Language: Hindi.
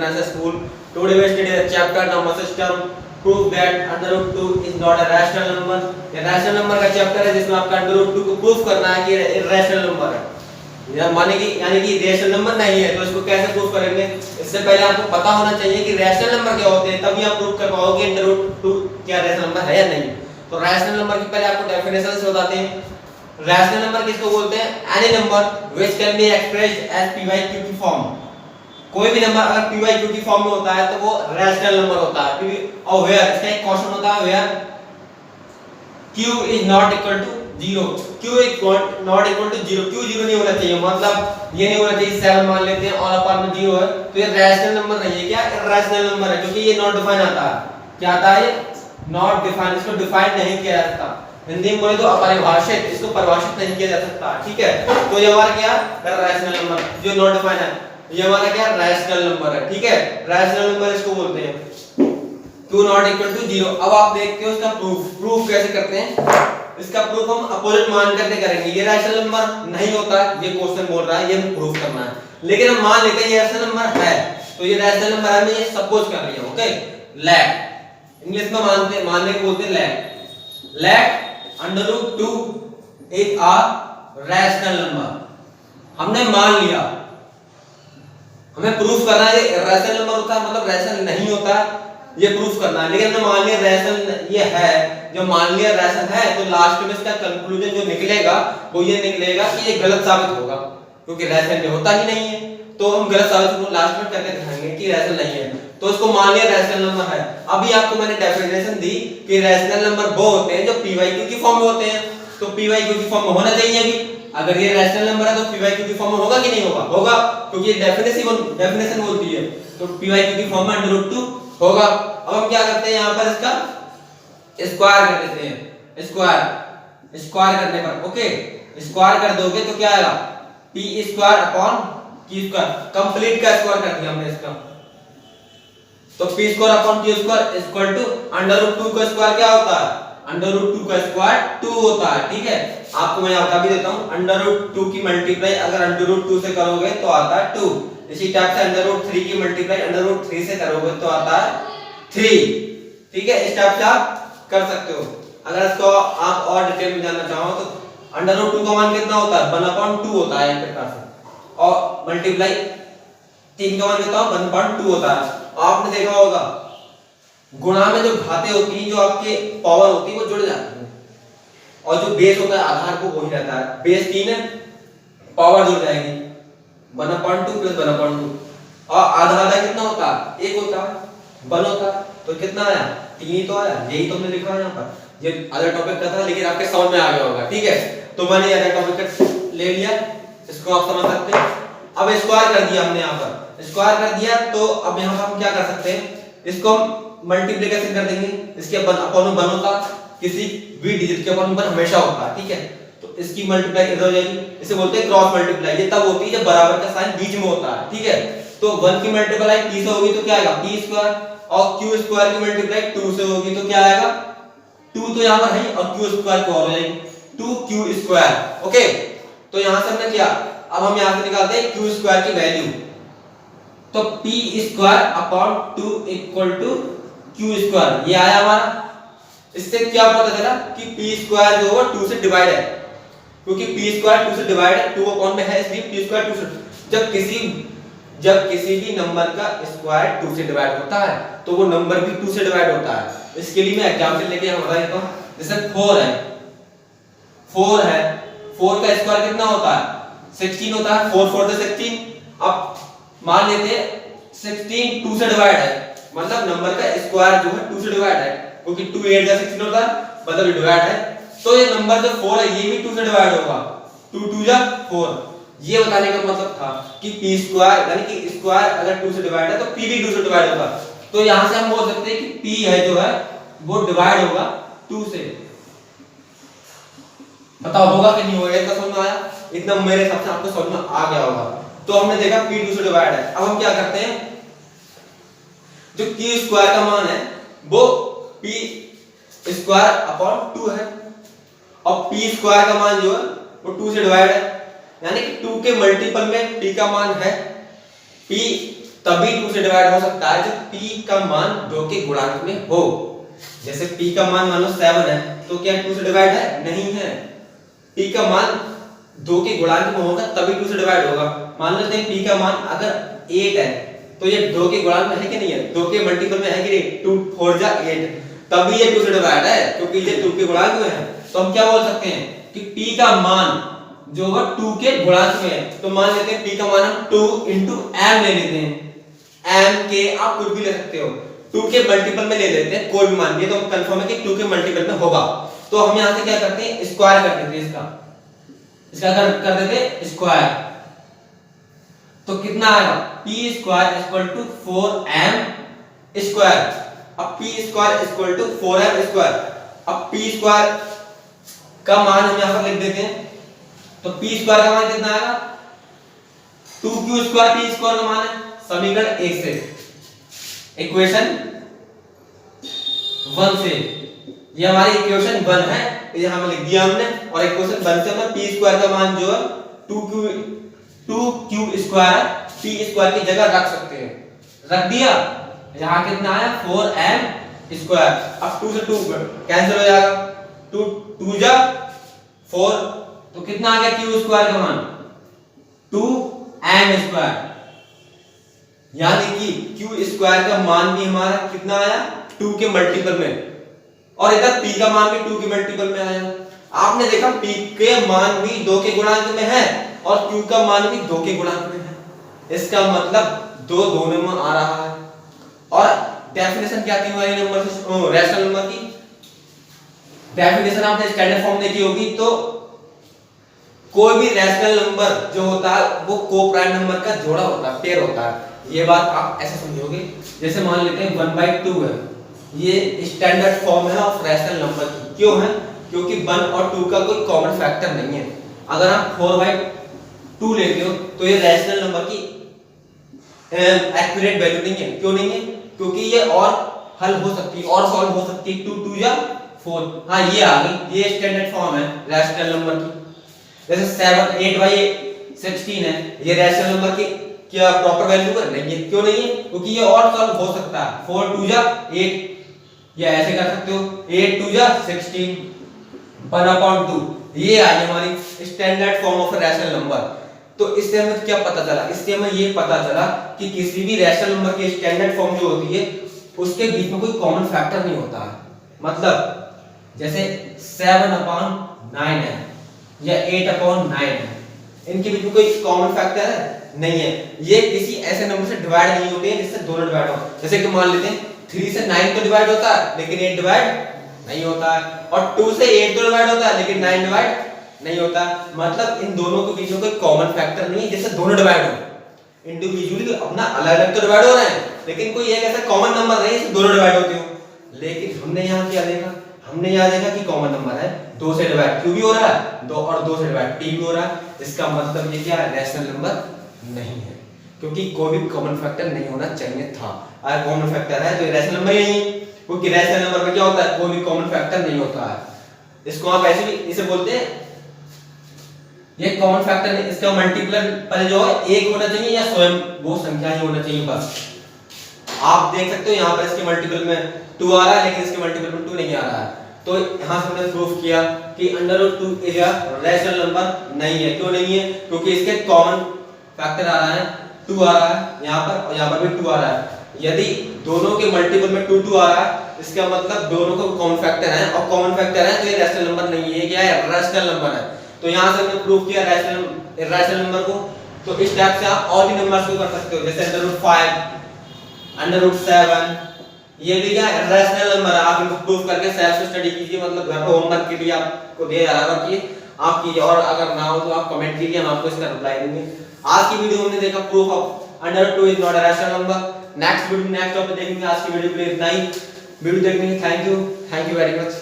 International School. Today we study the chapter number system. Prove that under root 2 is not a rational number. ये rational number का चैप्टर है जिसमें आपका under root 2 को प्रूफ करना है कि irrational number है, यानी कि रेशनल नंबर नहीं है। तो इसको कैसे प्रूफ करेंगे? इससे पहले आपको पता होना चाहिए कि रैशनल नंबर क्या होते हैं, तभी आप प्रूफ कर पाओगे अंडर रूट 2 क्या रैशनल नंबर है या नहीं। तो रैशनल नंबर की पहले आपको डेफिनेशन से बताते हैं। रैशनल नंबर किसको बोलते हैं? Any number which can be expressed as p by q की फॉर्म। कोई भी नंबर अगर p by q की फॉर्म में होता है तो वो रैशनल नंबर होता है। और वेयर इसका एक क्वेश्चन होता है, where q is not equal to 0, q is not equal to 0, q 0 नहीं होना चाहिए, मतलब ये नहीं होना चाहिए 7 मान लेते हैं और अपार्ट में 0 है तो ये रैशनल नंबर नहीं है, क्या इरैशनल नंबर है, क्योंकि ये नॉट डिफाइन आता है। क्या आता है? नॉट डिफाइन, इसको डिफाइन नहीं किया जा सकता। हिंदी में बोले तो अपरिभाषित, इसको परिभाषित नहीं किया जा सकता, ठीक है। तो ये हमारा क्या रैशनल नंबर जो नॉट डिफाइन है, ये हमारा क्या रैशनल नंबर है, ठीक है। रैशनल नंबर इसको बोलते हैं q नॉट इक्वल टू 0। अब आप देखते हो इसका प्रूफ कैसे करते हैं। इसका प्रूफ हम अपोजिट मान करके करेंगे। ये रैशनल नंबर नहीं होता, ये क्वेश्चन बोल रहा है, ये हमें प्रूफ करना है, लेकिन हम मान लेते हैं ये रैशनल नंबर है, तो ये रैशनल नंबर है, मैं ये सपोज कर रही हूं, ओके। लेट इंग्लिश में मानने को बोलते हैं let under root 2 is a rational number. हमने मान लिया, हमें प्रूफ करना है ये रैशनल नंबर होता है, मतलब रैशनल नहीं होता, ये प्रूफ करना है। लेकिन हमने मान लिया रैशनल ये है, जो मान लिया रैशनल है तो लास्ट में इसका कंक्लूजन जो निकलेगा वो ये निकलेगा कि ये गलत साबित होगा, क्योंकि रैशनल होता ही नहीं है, तो हम गलत साबित लास्ट में करके दिखाएंगे कि रैशनल नहीं है। तो इसको मान लिया रैशनल नंबर है। अभी आपको मैंने डेफिनेशन दी कि रैशनल नंबर वो होते हैं जो p by q की फॉर्म में होते हैं, तो p by q की फॉर्म में होना चाहिए। अभी अगर ये रैशनल नंबर है तो p by q की फॉर्म में होगा कि नहीं होगा? होगा, क्योंकि ये डेफिनेशन बोलती है, तो p by q की फॉर्म में अंडर रूट 2 होगा। अब हम क्या करते हैं, यहां पर इसका स्क्वायर कर देते हैं। स्क्वायर करने पर, ओके, स्क्वायर कर दोगे तो क्या आएगा? p square upon q square, complete का स्क्वायर कर दिया हमने इसका, तो p square upon q square equal to under root 2 का स्क्वायर क्या होता है? अंडर रूट 2 का स्क्वायर 2 होता है, ठीक है। आपको मैं बता भी देता हूं, अंडर रूट 2 की मल्टीप्लाई अगर अंडर रूट 2 से करोगे तो आता है 2। इसी टाइप से अंडर रूट 3 की मल्टीप्लाई अंडर रूट 3 से करोगे तो आता है 3, ठीक है। इस टाइप से आप कर सकते हो। अगर इसको आप और डिटेल में जानना चाहो तो अंडर रूट 2 का मान कितना होता है? 1/2 होता है एक प्रकार से, और मल्टीप्लाई 3 का मान कितना 1/2 होता है। आपने देखा होगा गुणा में जो घातें होती हैं, जो आपके पावर होती है वो जुड़ जाती है, और जो बेस होता है आधार को वही रहता है। बेस 3 है, पावर जुड़ जाएगी 1/2 प्लस 1/2, और आधा आधा कितना होता है? 1 होता है, 1 होता है, तो कितना आया? 3 ही तो आया। यही तो हमने लिखा है यहाँ पर। ये अदर टॉपिक का था लेकिन आपके समझ में आ गया होगा, ठीक है। तो मैंने अदर टॉपिक का ले लिया, इसको आप समझ सकते हैं। अब स्क्वायर कर दिया हमने, यहाँ पर स्क्वायर कर दिया, तो अब यहाँ पर हम क्या कर सकते हैं, इसको मल्टीप्लिकेशन कर देंगे। इसके अपॉन में 1 होता, किसी भी डिजिट के अपॉन में 1 हमेशा होता है, ठीक है। तो इसकी मल्टीप्लाई इधर हो जाएगी, इसे बोलते हैं क्रॉस मल्टीप्लाई। ये तब होती है जब बराबर का साइन बीच में होता है, ठीक है। तो 1 की मल्टीप्लाई p से होगी तो क्या आएगा? p स्क्वायर, और q स्क्वायर की मल्टीप्लाई 2 से होगी तो क्या आएगा? 2 तो यहां पर है और q स्क्वायर को और हो जाएगी 2q स्क्वायर, ओके। तो यहां से हमने किया, अब हम यहां से निकालते हैं q स्क्वायर की वैल्यू, तो p square upon 2 equal to q square, ये आया हमारा। इससे क्या पता चला कि p स्क्वायर जो है 2 से डिवाइड है, क्योंकि p स्क्वायर 2 से डिवाइड है, 2 अपॉन में है, इसलिए p स्क्वायर 2 से जब किसी भी नंबर का स्क्वायर 2 से डिवाइड होता है तो वो नंबर भी 2 से डिवाइड होता है। इसके लिए मैं एग्जांपल लेके यहाँ बता देता हूँ। जैसे 4 है, 4 का स्क्वायर कितना होता है? 16 होता है, 4 4 से 16। अब मान लेते हैं 16 2 से डिवाइड है, मतलब नंबर का स्क्वायर जो है 2 से डिवाइड है, क्योंकि 2 8 जा 16 होता है, मतलब डिवाइड है। तो ये नंबर जो 4 है ये भी 2 से डिवाइड होगा, 2 2 जा 4। ये बताने का मतलब था कि p स्क्वायर यानी कि स्क्वायर अगर 2 से डिवाइड है तो p भी 2 से डिवाइड होगा। तो यहां से हम बोल सकते हैं कि p है जो है वो डिवाइड होगा 2 से। बताओ होगा कि नहीं होगा? इतना समझ में आया? इतना मेरे हिसाब से आपको समझ में आ गया होगा। तो हमने देखा p 2 से डिवाइड है। अब हम क्या करते हैं, जो q स्क्वायर का मान है वो p स्क्वायर अपॉन 2 है, और p स्क्वायर का मान जो है वो 2 से डिवाइड है, यानी कि 2 के मल्टीपल में p का मान है p तभी 2 से डिवाइड हो सकता है जब p का मान 2 के गुणांक में हो। जैसे p का मान मान लो 7 है तो क्या 2 से डिवाइड है? नहीं है। p का मान 2 के गुणांक में होगा तभी 2 से डिवाइड होगा। मान लेते हैं p का मान अगर 8 है तो ये 2 के गुणांक में है कि नहीं है? 2 के मल्टीपल में है कि नहीं? 2 4 जा 8, तभी ये 2 से डिवाइड है क्योंकि ये 2 के गुणांक में है। तो हम क्या बोल सकते हैं कि p का मान जो है 2 के गुणांक में है। तो मान लेते हैं p का मान हम 2 m ले लेते हैं। m के आप कुछ भी ले सकते हो, 2 के मल्टीपल में ले लेते हैं कोई भी मान। ये तो कंफर्म है कि 2 के मल्टीपल में होगा। तो हम यहां से क्या करते हैं, स्क्वायर कर देते हैं इसका कर देते हैं स्क्वायर। तो कितना आएगा? p square equal to 4m square. अब p square equal to 4m square. अब p स्क्वायर का मान हम यहां पर लिख देते हैं। तो p स्क्वायर का मान कितना आएगा? 2q स्क्वायर p स्क्वायर का मान है समीकरण 1 से, इक्वेशन 1 से। ये हमारी इक्वेशन 1 है, यहां पे लिख दिया हमने। और इक्वेशन 1 से हम p स्क्वायर का मान जो है 2q स्क्वायर p स्क्वायर की जगह रख सकते हैं। रख दिया। यहां कितना आया? 4m square. अब 2 से 2 कैंसिल हो जाएगा, 2 जा 4, तो कितना आ गया q स्क्वायर का मान? 2m square. यानी कि q स्क्वायर का मान भी हमारा कितना आया? 2 के मल्टीपल में। और इधर p का मान भी 2 के मल्टीपल में आया। आपने देखा p के मान भी 2 के गुणांक में है और q का मान भी 2 के गुणांक में है। इसका मतलब 2 दोनों में आ रहा है। और डेफिनेशन क्या थी हमारी नंबर से रैशनल नंबर की? डेफिनेशन आपने स्टैंडर्ड फॉर्म देखी होगी। तो कोई भी रैशनल नंबर जो होता है वो को-प्राइम नंबर का जोड़ा होता है, पेयर होता है। ये बात आप ऐसे समझोगे, जैसे मान लेते हैं 1/2 है, ये स्टैंडर्ड फॉर्म है ऑफ रैशनल नंबर की। क्यों है? क्योंकि 1 और 2 का कोई कॉमन फैक्टर नहीं है। अगर आप 4/2 लेते हो तो ये रैशनल नंबर की एक्यूरेट वैल्यू नहीं है। क्यों नहीं है? क्योंकि ये और हल हो सकती है और सॉल्व हो सकती है। 2 2 या 4। हाँ, ये आ गई, ये स्टैंडर्ड फॉर्म है रैशनल नंबर की। जैसे 7 8/16 है, ये रैशनल नंबर की क्या प्रॉपर वैल्यू है? नहीं है। क्यों नहीं है? क्योंकि ये और सॉल्व हो सकता है। 4 2 जा 8, या ऐसे कर सकते हो 8 2 जा 16 1/2। ये आई हमारी standard form of rational number. तो इससे हमें क्या पता चला? इससे हमें ये पता चला कि किसी भी रैशनल नंबर की स्टैंडर्ड फॉर्म जो होती है उसके बीच में कोई कॉमन फैक्टर नहीं होता है। मतलब जैसे 7/9 है या 8/9 है, इनके बीच में कोई कॉमन फैक्टर है? नहीं है। ये किसी ऐसे नंबर से डिवाइड नहीं होते हैं जिससे दोनों डिवाइड हो। जैसे कि मान लेते हैं 3 से 9 तो डिवाइड होता है लेकिन 8 डिवाइड नहीं होता है, और 2 से 8 तो डिवाइड होता है लेकिन 9 डिवाइड नहीं होता। मतलब इन दोनों के बीच में कोई कॉमन फैक्टर नहीं है जिससे दोनों डिवाइड हो। इंडिविजुअली अपना अलग-अलग तो डिवाइड हो रहे हैं लेकिन कोई एक ऐसा कॉमन नंबर नहीं है जिससे दोनों डिवाइड होते हो। लेकिन हमने यहाँ क्या देखा? हमने यहाँ देखा कि कॉमन नंबर है, 2 से डिवाइड q भी हो रहा है, 2 और 2 से डिवाइड p भी हो रहा है। इसका मतलब ये क्या है? रैशनल नंबर नहीं है, क्योंकि कोई भी कॉमन फैक्टर नहीं होना चाहिए था। अगर कॉमन फैक्टर है तो ये रैशनल नंबर ही नहीं है, क्योंकि रैशनल नंबर में क्या होता है? कोई भी कॉमन फैक्टर नहीं होता है। इसको आप ऐसे भी इसे बोलते हैं, ये कॉमन फैक्टर नहीं, इसका मल्टीपल पर जो है 1 होना चाहिए या स्वयं वो संख्या ही होना चाहिए बस। आप देख सकते हो यहाँ पर इसके मल्टीपल में 2 आ रहा है लेकिन इसके मल्टीपल में 2 नहीं आ रहा है। तो यहाँ से हमने प्रूफ किया कि √2 इज अ रैशनल नंबर नहीं है। क्यों नहीं है? क्योंकि इसके कॉमन फैक्टर आ रहा है 2 आ रहा है यहाँ पर और यहाँ पर भी 2 आ रहा है। यदि दोनों के मल्टीपल में 2 2 आ रहा है इसका मतलब दोनों को कॉमन फैक्टर है, और कॉमन फैक्टर है तो ये रैशनल नंबर नहीं है। ये क्या है? रैशनल नंबर है। तो यहाँ से हमने प्रूफ किया रैशनल नंबर को। तो इस टाइप से आप और भी नंबर्स को कर सकते हो, जैसे √5 √7, ये भी क्या है? रैशनल नंबर है। आप इनको प्रूफ करके सेल्फ स्टडी कीजिए, मतलब घर पे होमवर्क के लिए आपको दिया जा रहा है, आप कीजिए। और अगर ना हो तो आप कमेंट कीजिए, हम आपको इसका रिप्लाई देंगे। आज की वीडियो हमने देखा proof of √2 is not a rational number. Next video next topic देखेंगे। आज की वीडियो के लिए इतना ही। वीडियो देखने के लिए थैंक यू वेरी मच।